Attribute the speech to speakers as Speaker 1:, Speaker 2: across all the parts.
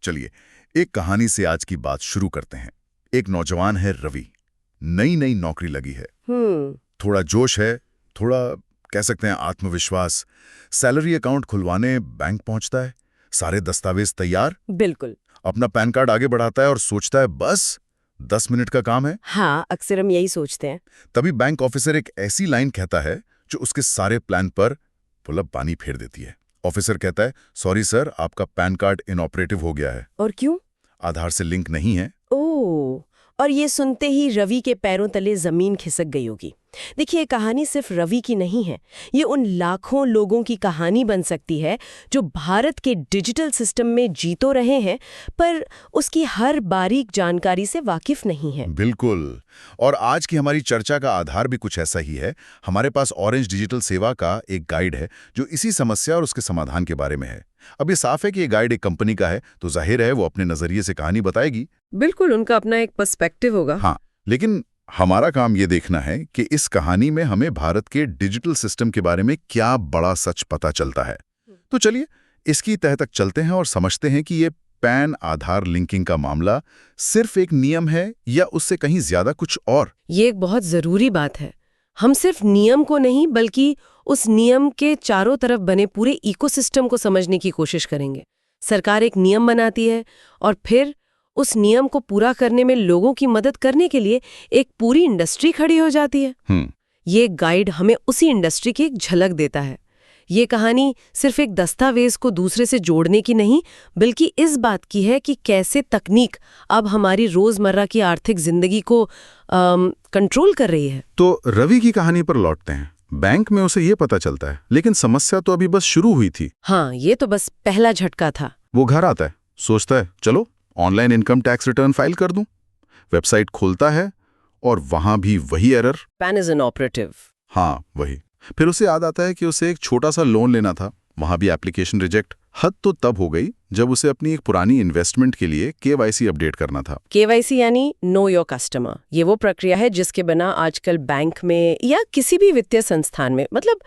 Speaker 1: चलिए, एक कहानी से आज की बात शुरू करते हैं। एक नौजवान है रवि, नई नई नौकरी लगी है। थोड़ा जोश है, थोड़ा कह सकते हैं आत्मविश्वास। सैलरी अकाउंट खुलवाने बैंक पहुंचता है, सारे दस्तावेज तैयार।
Speaker 2: बिल्कुल।
Speaker 1: अपना पैन कार्ड आगे बढ़ाता है और सोचता है बस 10 मिनट का काम है।
Speaker 2: हाँ, अक्सर हम यही सोचते हैं।
Speaker 1: तभी बैंक ऑफिसर एक ऐसी लाइन कहता है जो उसके सारे प्लान पर पुलअप पानी फेर देती है। ऑफिसर कहता है, सॉरी सर, आपका पैन कार्ड इनऑपरेटिव हो गया है।
Speaker 2: और क्यों?
Speaker 1: आधार से लिंक नहीं है।
Speaker 2: ओह, और ये सुनते ही रवि के पैरों तले जमीन खिसक गई होगी। देखिए, ये कहानी सिर्फ रवि की नहीं है, ये उन लाखों लोगों की कहानी बन सकती है जो भारत के डिजिटल सिस्टम में जी तो रहे हैं, पर उसकी हर बारीक जानकारी से वाकिफ नहीं है।
Speaker 1: बिल्कुल। और आज की हमारी चर्चा का आधार भी कुछ ऐसा ही है। हमारे पास ऑरेंज डिजिटल सेवा का एक गाइड है जो इसी समस्या और उसके समाधान के बारे में है। अब ये साफ है कि ये गाइड एक कंपनी का है, तो जाहिर है वो अपने नजरिए से कहानी बताएगी।
Speaker 2: बिल्कुल, उनका अपना एक पर्सपेक्टिव होगा।
Speaker 1: हाँ, लेकिन हमारा काम ये देखना है कि इस कहानी में हमें भारत के डिजिटल सिस्टम के बारे में क्या बड़ा सच पता चलता है। तो चलिए इसकी तह तक चलते हैं और समझते हैं कि ये पैन आधार लिंकिंग का मामला सिर्फ एक नियम है या उससे कहीं ज्यादा कुछ और।
Speaker 2: ये एक बहुत जरूरी बात है। हम सिर्फ नियम को नहीं, बल्कि उस नियम के चारों तरफ बने पूरे इकोसिस्टम को समझने की कोशिश करेंगे। सरकार एक नियम बनाती है और फिर उस नियम को पूरा करने में लोगों की मदद करने के लिए एक पूरी इंडस्ट्री खड़ी हो जाती है। ये गाइड हमें उसी इंडस्ट्री की एक झलक देता है। ये कहानी सिर्फ एक दस्तावेज को दूसरे से जोड़ने की नहीं, बल्कि इस बात की है कि कैसे तकनीक अब हमारी रोजमर्रा की आर्थिक जिंदगी को कंट्रोल कर रही है।
Speaker 1: तो रवि की कहानी पर लौटते हैं। बैंक में उसे ये पता चलता है, लेकिन समस्या तो अभी बस शुरू हुई थी।
Speaker 2: हाँ, ये तो बस पहला झटका था।
Speaker 1: वो घर आता है, सोचता है चलो online income tax return file कर दूं। वेबसाइट खोलता है और वहां भी वही एरर,
Speaker 2: पैन इज इनऑपरेटिव।
Speaker 1: हाँ वही। फिर उसे याद आता है कि उसे एक छोटा सा लोन लेना था, वहां भी एप्लीकेशन रिजेक्ट। हद तो तब हो गई जब उसे अपनी एक पुरानी इन्वेस्टमेंट के लिए केवाईसी अपडेट करना था।
Speaker 2: केवाईसी यानी नो योर कस्टमर। ये वो प्रक्रिया है जिसके बिना आजकल बैंक में या किसी भी वित्तीय संस्थान में मतलब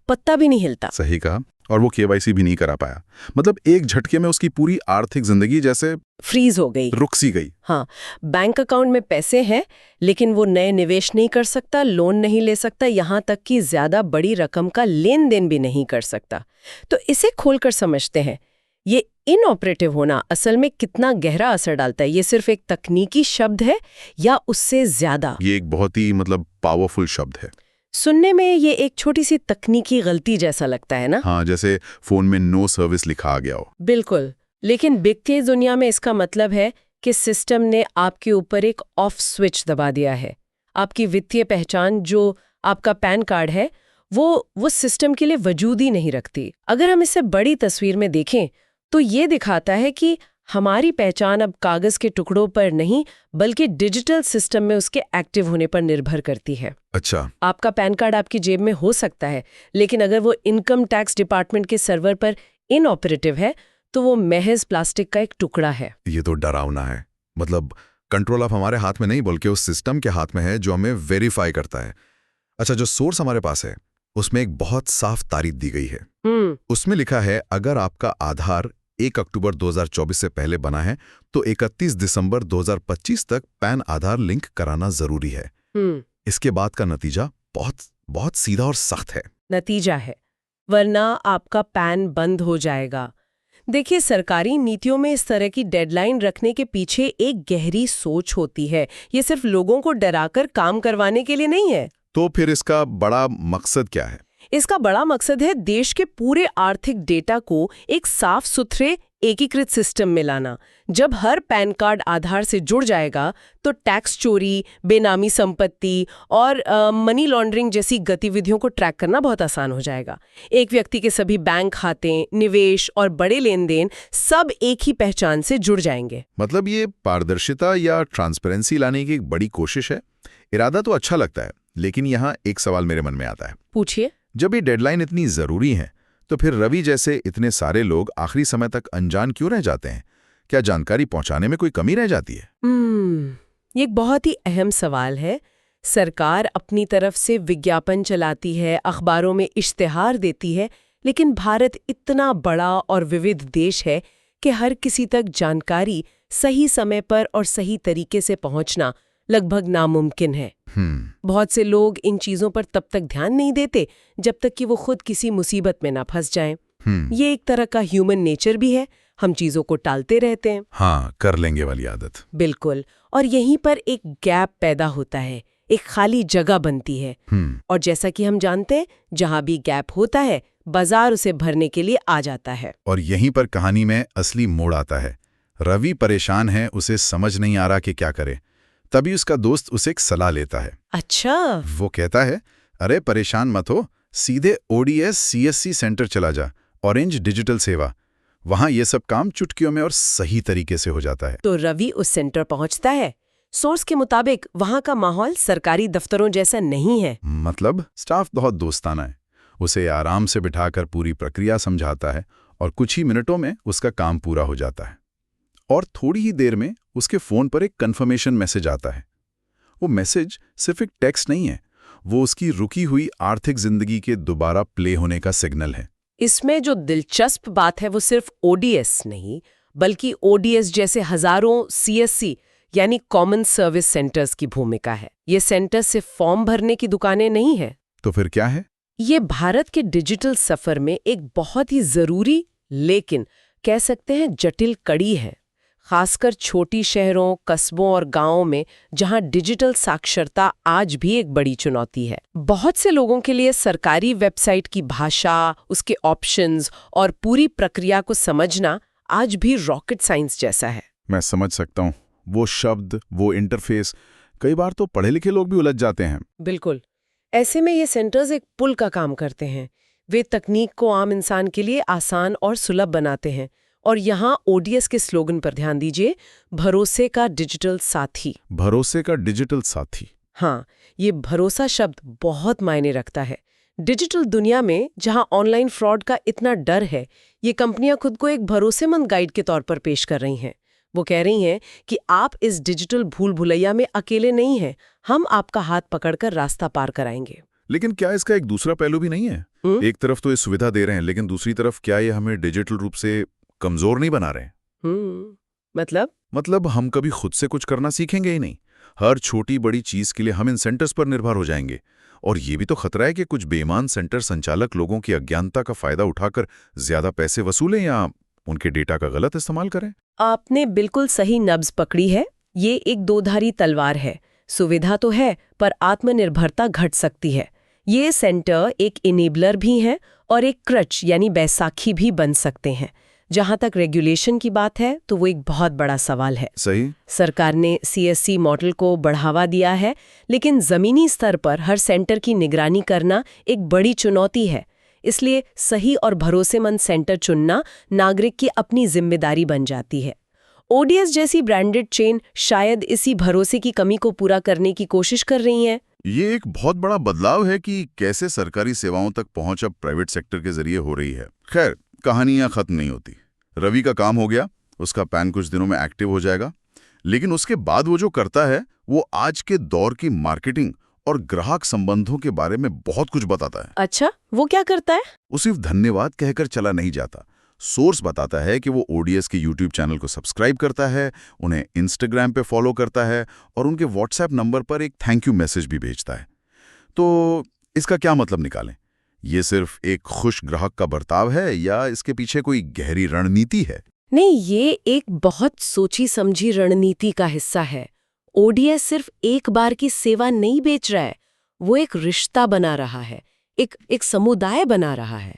Speaker 2: पत्ता भी नहीं हिलता।
Speaker 1: सही कहा। और वो केवाईसी भी नहीं करा पाया। मतलब एक झटके में उसकी पूरी आर्थिक जिंदगी जैसे
Speaker 2: फ्रीज हो गई,
Speaker 1: रुक सी गई।
Speaker 2: हाँ, बैंक अकाउंट में पैसे हैं लेकिन वो नए निवेश नहीं कर सकता, लोन नहीं ले सकता, यहाँ तक कि ज्यादा बड़ी रकम का लेन देन भी नहीं कर सकता। तो इसे खोलकर समझते हैं, ये इनऑपरेटिव होना असल में कितना गहरा असर डालता है। ये सिर्फ एक तकनीकी शब्द है या उससे ज्यादा?
Speaker 1: ये एक बहुत ही पावरफुल शब्द है।
Speaker 2: सुनने में ये एक छोटी सी तकनीकी गलती जैसा लगता है ना?
Speaker 1: हाँ, जैसे फोन में नो सर्विस लिखा आ गया हो।
Speaker 2: बिल्कुल, लेकिन वित्तीय दुनिया में इसका मतलब है कि सिस्टम ने आपके ऊपर एक ऑफ स्विच दबा दिया है। आपकी वित्तीय पहचान जो आपका पैन कार्ड है वो सिस्टम के लिए वजूद ही नहीं रखती। अगर हम इसे बड़ी तस्वीर में देखें तो ये दिखाता है कि हमारी पहचान अब कागज के टुकड़ों पर नहीं बल्कि डिजिटल सिस्टम में उसके एक्टिव होने पर निर्भर करती है।
Speaker 1: अच्छा।
Speaker 2: आपका पैन कार्ड आपकी जेब में हो सकता है, लेकिन अगर वो इनकम टैक्स डिपार्टमेंट के सर्वर पर इनऑपरेटिव है तो वो महज प्लास्टिक का एक टुकड़ा है।
Speaker 1: ये तो डरावना है। मतलब कंट्रोल अब हमारे हाथ में नहीं बल्कि उस सिस्टम के हाथ में है जो हमें वेरीफाई करता है। अच्छा, जो सोर्स हमारे पास है उसमें एक बहुत साफ तारीख दी गई है। उसमें लिखा है अगर आपका आधार 1 अक्टूबर 2024 से पहले बना है तो 31 दिसंबर 2025 तक पैन आधार लिंक कराना जरूरी है। इसके बाद का नतीजा बहुत बहुत सीधा और सख्त है।
Speaker 2: नतीजा है, वरना आपका पैन बंद हो जाएगा। देखिए, सरकारी नीतियों में इस तरह की डेडलाइन रखने के पीछे एक गहरी सोच होती है। ये सिर्फ लोगों को डराकर काम करवाने के लिए नहीं है।
Speaker 1: तो फिर इसका बड़ा मकसद क्या है?
Speaker 2: इसका बड़ा मकसद है देश के पूरे आर्थिक डेटा को एक साफ सुथरे एकीकृत सिस्टम में लाना। जब हर पैन कार्ड आधार से जुड़ जाएगा तो टैक्स चोरी, बेनामी संपत्ति और मनी लॉन्ड्रिंग जैसी गतिविधियों को ट्रैक करना बहुत आसान हो जाएगा। एक व्यक्ति के सभी बैंक खाते, निवेश और बड़े लेन देन सब एक ही पहचान से जुड़ जाएंगे।
Speaker 1: मतलब ये पारदर्शिता या ट्रांसपेरेंसी लाने की एक बड़ी कोशिश है। इरादा तो अच्छा लगता है, लेकिन यहाँ एक सवाल मेरे मन में आता है।
Speaker 2: पूछिए।
Speaker 1: जब ये डेडलाइन इतनी जरूरी है तो फिर रवि जैसे इतने सारे लोग आखिरी समय तक अनजान क्यों रह जाते हैं? क्या जानकारी पहुंचाने में कोई कमी रह जाती है?
Speaker 2: ये एक बहुत ही अहम सवाल है। सरकार अपनी तरफ से विज्ञापन चलाती है, अखबारों में इश्तिहार देती है, लेकिन भारत इतना बड़ा और विविध देश है कि हर किसी तक जानकारी सही समय पर और सही तरीके से पहुंचना लगभग नामुमकिन है। बहुत से लोग इन चीजों पर तब तक ध्यान नहीं देते जब तक कि वो खुद किसी मुसीबत में ना फंस जाएं। ये एक तरह का ह्यूमन नेचर भी है, हम चीजों को टालते रहते हैं।
Speaker 1: हाँ, कर लेंगे वाली आदत।
Speaker 2: बिल्कुल, और यहीं पर एक गैप पैदा होता है, एक खाली जगह बनती है। और जैसा कि हम जानते हैं, जहां भी गैप होता है बाजार उसे भरने के लिए आ जाता है।
Speaker 1: और यहीं पर कहानी में असली मोड़ आता है। रवि परेशान है, उसे समझ नहीं आ रहा कि क्या करे। तभी उसका दोस्त उसे एक सलाह लेता है।
Speaker 2: अच्छा।
Speaker 1: वो कहता है, अरे परेशान मत हो, सीधे ODS CSC सेंटर चला जा, ऑरेंज डिजिटल सेवा। वहां ये सब काम चुटकियों में और सही तरीके से हो जाता है।
Speaker 2: तो रवि उस सेंटर पहुंचता है। सोर्स के मुताबिक वहां का माहौल सरकारी दफ्तरों जैसा नहीं है।
Speaker 1: मतलब स्टाफ बहुत दोस्ताना है। उसे आराम से बिठाकर पूरी प्रक्रिया समझाता है और कुछ ही मिनटों में उसका काम पूरा हो जाता है। और थोड़ी ही देर में उसके फोन पर एक कंफर्मेशन मैसेज आता है। वो मैसेज सिर्फ एक टेक्स्ट नहीं है, वो उसकी रुकी हुई आर्थिक जिंदगी के दोबारा प्ले होने का सिग्नल है।
Speaker 2: इसमें जो दिलचस्प बात है वो सिर्फ ODS नहीं, बल्कि ODS जैसे हजारों CSC यानी कॉमन सर्विस सेंटर्स की भूमिका है। ये सेंटर सिर्फ फॉर्म भरने की दुकानें नहीं है।
Speaker 1: तो फिर क्या है?
Speaker 2: ये भारत के डिजिटल सफर में एक बहुत ही जरूरी, लेकिन कह सकते हैं जटिल कड़ी है, खासकर छोटी शहरों, कस्बों और गांवों में जहां डिजिटल साक्षरता आज भी एक बड़ी चुनौती है। बहुत से लोगों के लिए सरकारी वेबसाइट की भाषा, उसके ऑप्शंस और पूरी प्रक्रिया को समझना आज भी रॉकेट साइंस जैसा है।
Speaker 1: मैं समझ सकता हूँ। वो शब्द, वो इंटरफेस, कई बार तो पढ़े लिखे लोग भी उलझ जाते हैं।
Speaker 2: बिल्कुल। ऐसे में ये सेंटर्स एक पुल का काम करते हैं। वे तकनीक को आम इंसान के लिए आसान और सुलभ बनाते हैं। और यहाँ ODS के स्लोगन पर ध्यान दीजिए, भरोसे का डिजिटल साथी।
Speaker 1: भरोसे का डिजिटल साथी।
Speaker 2: हाँ, ये भरोसा शब्द बहुत मायने रखता है। डिजिटल दुनिया में जहाँ ऑनलाइन फ्रॉड का इतना डर है, ये कंपनियां खुद को एक भरोसेमंद गाइड के तौर पर पेश कर रही हैं। वो कह रही हैं कि आप इस डिजिटल भूल भुलैया में अकेले नहीं हैं, हम आपका हाथ पकड़कर रास्ता पार कराएंगे।
Speaker 1: लेकिन क्या इसका एक दूसरा पहलू भी नहीं है? एक तरफ तो ये सुविधा दे रहे हैं, लेकिन दूसरी तरफ क्या ये हमें डिजिटल रूप से कमजोर नहीं बना रहे? मतलब हम कभी खुद से कुछ करना सीखेंगे ही नहीं। हर छोटी बड़ी चीज के लिए हम इन सेंटर्स पर निर्भर हो जाएंगे। और ये भी तो खतरा है कि कुछ बेईमान सेंटर संचालक लोगों की अज्ञानता का फायदा उठाकर ज्यादा पैसे वसूलें या उनके डेटा का गलत इस्तेमाल करें।
Speaker 2: आपने बिल्कुल सही नब्ज पकड़ी है। ये एक दोधारी तलवार है। सुविधा तो है, पर आत्मनिर्भरता घट सकती है। ये सेंटर एक इनेबलर भी हैं और एक क्रच यानी बैसाखी भी बन सकते हैं। जहां तक रेगुलेशन की बात है तो वो एक बहुत बड़ा सवाल है।
Speaker 1: सही।
Speaker 2: सरकार ने CSC मॉडल को बढ़ावा दिया है, लेकिन जमीनी स्तर पर हर सेंटर की निगरानी करना एक बड़ी चुनौती है। इसलिए सही और भरोसेमंद सेंटर चुनना नागरिक की अपनी जिम्मेदारी बन जाती है। ODS जैसी ब्रांडेड चेन शायद इसी भरोसे की कमी को पूरा करने की कोशिश कर रही हैं।
Speaker 1: ये एक बहुत बड़ा बदलाव है कि कैसे सरकारी सेवाओं तक पहुंच अब प्राइवेट सेक्टर के जरिए हो रही है। खैर, कहानियां खत्म नहीं होती। रवि का काम हो गया, उसका पैन कुछ दिनों में एक्टिव हो जाएगा, लेकिन उसके बाद वो जो करता है वो आज के दौर की मार्केटिंग और ग्राहक संबंधों के बारे में बहुत कुछ बताता है।
Speaker 2: अच्छा, वो क्या करता है?
Speaker 1: वो सिर्फ धन्यवाद कहकर चला नहीं जाता। सोर्स बताता है कि वो ODS के YouTube चैनल को सब्सक्राइब करता है, उन्हें Instagram पे फॉलो करता है और उनके WhatsApp नंबर पर एक थैंक यू मैसेज भी भेजता है। तो इसका क्या मतलब निकालें? ये सिर्फ एक खुश ग्राहक का बर्ताव है या इसके पीछे कोई गहरी रणनीति है?
Speaker 2: नहीं, ये एक बहुत सोची समझी रणनीति का हिस्सा है। ODS सिर्फ एक बार की सेवा नहीं बेच रहा है, वो एक रिश्ता बना रहा है, एक समुदाय बना रहा है।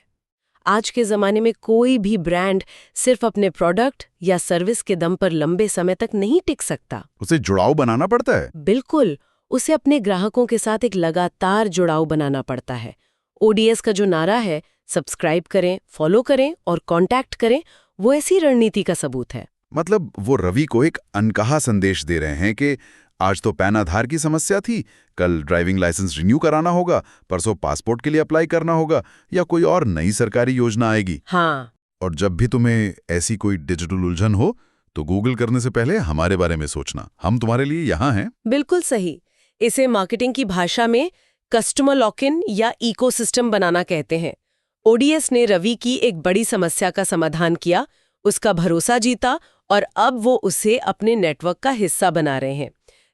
Speaker 2: आज के ज़माने में कोई भी ब्रांड सिर्फ अपने प्रोडक्ट या सर्विस के दम पर लंबे समय तक नहीं टिक सकता।
Speaker 1: उसे जुड़ाव बनाना पड़ता है।
Speaker 2: बिल्कुल, उसे अपने ग्राहकों के साथ एक लगातार जुड़ाव बनाना पड़ता है। ODS का जो नारा है, सब्सक्राइब करें, फॉलो करें और कांटेक्ट करें, वो ऐसी रणनीति का सबूत है।
Speaker 1: मतलब वो रवि को एक अनकहा संदेश दे रहे हैं कि आज तो पैन आधार की समस्या थी, कल ड्राइविंग लाइसेंस रिन्यू कराना होगा, परसों पासपोर्ट के लिए अप्लाई करना होगा या कोई और नई सरकारी योजना आएगी।
Speaker 2: हाँ।
Speaker 1: और जब भी तुम्हें ऐसी कोई डिजिटल उलझन हो तो गूगल करने से पहले हमारे बारे में सोचना, हम तुम्हारे लिए यहाँ हैं।
Speaker 2: बिल्कुल सही। इसे मार्केटिंग की भाषा में कस्टमर लॉक-इन या इकोसिस्टम बनाना कहते हैं। ODS ने रवि की एक बड़ी समस्या का समाधान किया। उसका भरोसा जीता और अब वो उसे अपने नेटवर्क का हिस्सा बना रहे हैं।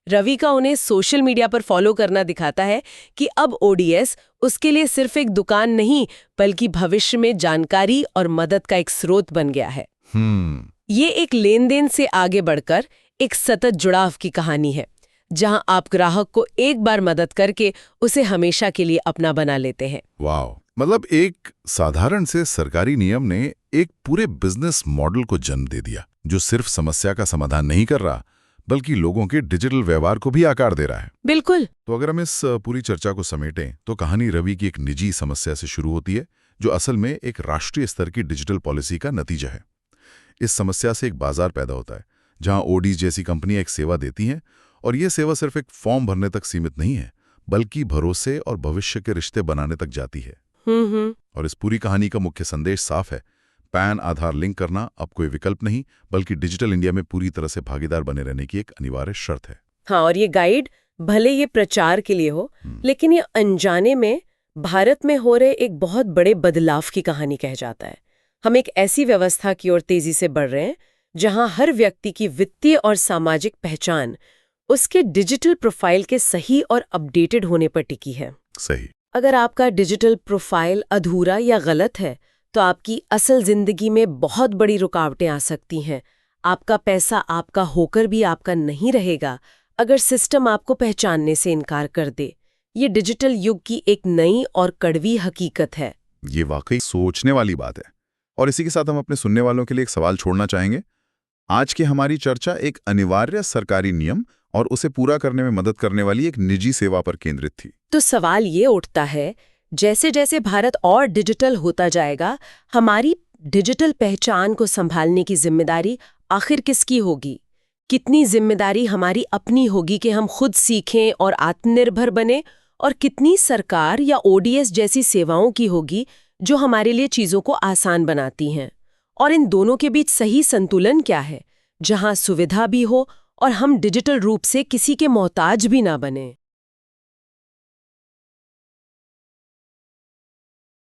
Speaker 2: रवि का उन्हें सोशल मीडिया पर फॉलो करना दिखाता है कि अब ओडीएस उसके लिए सिर्फ एक दुकान नहीं बल्कि भविष्य में जानकारी और मदद का एक स्रोत बन गया है। ये एक लेन देन से आगे बढ़कर एक सतत जुड़ाव की कहानी है, जहां आप ग्राहक को एक बार मदद करके उसे हमेशा के लिए अपना बना लेते हैं।
Speaker 3: वाह, मतलब एक साधारण से सरकारी नियम ने एक पूरे बिजनेस मॉडल को जन्म दे दिया, जो सिर्फ समस्या का समाधान नहीं कर रहा बल्कि लोगों के डिजिटल व्यवहार को भी आकार दे रहा है।
Speaker 2: बिल्कुल।
Speaker 3: तो अगर हम इस पूरी चर्चा को समेटें तो कहानी रवि की एक निजी समस्या से शुरू होती है, जो असल में एक राष्ट्रीय स्तर की डिजिटल पॉलिसी का नतीजा है। इस समस्या से एक बाजार पैदा होता है जहां ओडीज जैसी कंपनियां एक सेवा देती हैं, और ये सेवा सिर्फ एक फॉर्म भरने तक सीमित नहीं है बल्कि भरोसे और भविष्य के रिश्ते बनाने तक जाती है। और इस पूरी कहानी का मुख्य संदेश साफ है, पैन आधार लिंक करना अब कोई विकल्प नहीं बल्कि डिजिटल इंडिया में पूरी तरह से भागीदार बने रहने की एक अनिवार्य शर्त है।
Speaker 2: हाँ, और ये गाइड भले ये प्रचार के लिए हो, लेकिन ये अनजाने में भारत में हो रहे एक बहुत बड़े बदलाव की कहानी कह जाता है। हम एक ऐसी व्यवस्था की ओर तेजी से बढ़ रहे हैं जहां हर व्यक्ति की वित्तीय और सामाजिक पहचान उसके डिजिटल प्रोफाइल के सही और अपडेटेड होने पर टिकी है।
Speaker 3: सही।
Speaker 2: अगर आपका डिजिटल प्रोफाइल अधूरा या गलत है तो आपकी असल जिंदगी में बहुत बड़ी रुकावटें आ सकती हैं। आपका पैसा आपका होकर भी आपका नहीं रहेगा अगर सिस्टम आपको पहचानने से इनकार कर दे। ये डिजिटल युग की एक नई और कड़वी हकीकत है।
Speaker 3: ये वाकई सोचने वाली बात है। और इसी के साथ हम अपने सुनने वालों के लिए एक सवाल छोड़ना चाहेंगे। आज की हमारी चर्चा एक अनिवार्य सरकारी नियम और उसे पूरा करने में मदद करने वाली एक निजी सेवा पर केंद्रित थी।
Speaker 2: तो सवाल ये उठता है, जैसे जैसे भारत और डिजिटल होता जाएगा, हमारी डिजिटल पहचान को संभालने की जिम्मेदारी आखिर किसकी होगी? कितनी जिम्मेदारी हमारी अपनी होगी कि हम खुद सीखें और आत्मनिर्भर बने, और कितनी सरकार या ओडीएस जैसी सेवाओं की होगी जो हमारे लिए चीजों को आसान बनाती हैं? और इन दोनों के बीच सही संतुलन क्या है, जहां सुविधा भी हो और हम डिजिटल रूप से किसी के मोहताज भी ना बने?